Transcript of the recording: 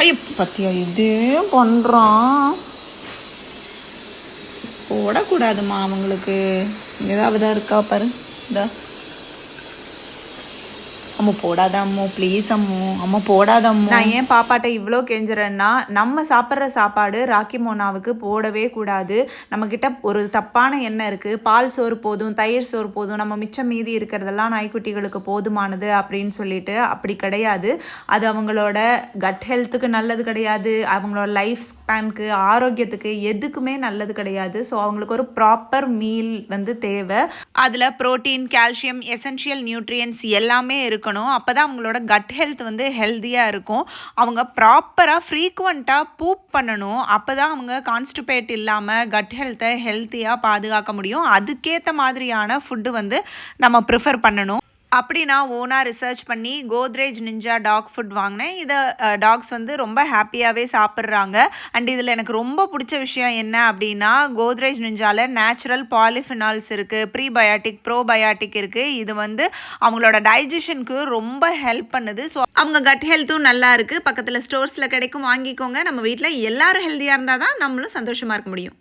ஐயோ பத்தியா இதே பண்ணுறான். போடக்கூடாதுமா அவங்களுக்கு. ஏதாவது இருக்கா பாரு. இதா அம்மா போடாத அம்மோ, ப்ளீஸ் அம்மோ, அம்மா போடாத அம்மோ. நான் ஏன் பாப்பாட்ட இவ்வளோ கெஞ்சுறேன்னா, நம்ம சாப்பிட்ற சாப்பாடு ராக்கி மோனாவுக்கு போடவே கூடாது. நம்மக்கிட்ட ஒரு தப்பான எண்ணம் இருக்குது. பால் சோறு போதும், தயிர் சோறு போதும், நம்ம மிச்சம் மீதி இருக்கிறதெல்லாம் நாய்க்குட்டிகளுக்கு போதுமானது அப்படின்னு சொல்லிட்டு. அப்படி கிடையாது. அது அவங்களோட கட் ஹெல்த்துக்கு நல்லது கிடையாது, அவங்களோட லைஃப் ஸ்பேனுக்கு, ஆரோக்கியத்துக்கு எதுக்குமே நல்லது கிடையாது. ஸோ அவங்களுக்கு ஒரு ப்ராப்பர் மீல் வந்து தேவை. அதில் ப்ரோட்டீன், கால்சியம், எசென்ஷியல் நியூட்ரியன்ஸ் எல்லாமே இருக்கணும். அப்போ தான் அவங்களோட கட் ஹெல்த் வந்து ஹெல்த்தியாக இருக்கும். அவங்க ப்ராப்பராக ஃப்ரீக்வெண்ட்டாக பூப் பண்ணணும். அப்போ தான் அவங்க கான்ஸ்டிபேட் இல்லாமல் கட் ஹெல்த்தை ஹெல்த்தியாக பாதுகாக்க முடியும். அதுக்கேற்ற மாதிரியான ஃபுட்டு வந்து நம்ம ப்ரிஃபர் பண்ணணும். அப்படி நான் ஓனாக ரிசர்ச் பண்ணி கோத்ரேஜ் நிஞ்சா டாக் ஃபுட் வாங்கினேன். இதை டாக்ஸ் வந்து ரொம்ப ஹாப்பியாகவே சாப்பிட்றாங்க. அண்ட் இதில் எனக்கு ரொம்ப பிடிச்ச விஷயம் என்ன அப்படின்னா, கோத்ரேஜ் நிஞ்சாவில் நேச்சுரல் பாலிஃபினால்ஸ் இருக்குது, ப்ரீபயாட்டிக், ப்ரோபயாட்டிக் இருக்குது. இது வந்து அவங்களோட டைஜஷனுக்கு ரொம்ப ஹெல்ப் பண்ணுது. ஸோ அவங்க கட் ஹெல்த்தும் நல்லா இருக்குது. பக்கத்தில் ஸ்டோர்ஸில் கிடைக்கும், வாங்கிக்கோங்க. நம்ம வீட்டில் எல்லோரும் ஹெல்த்தியாக இருந்தால் தான் நம்மளும் சந்தோஷமாக இருக்க முடியும்.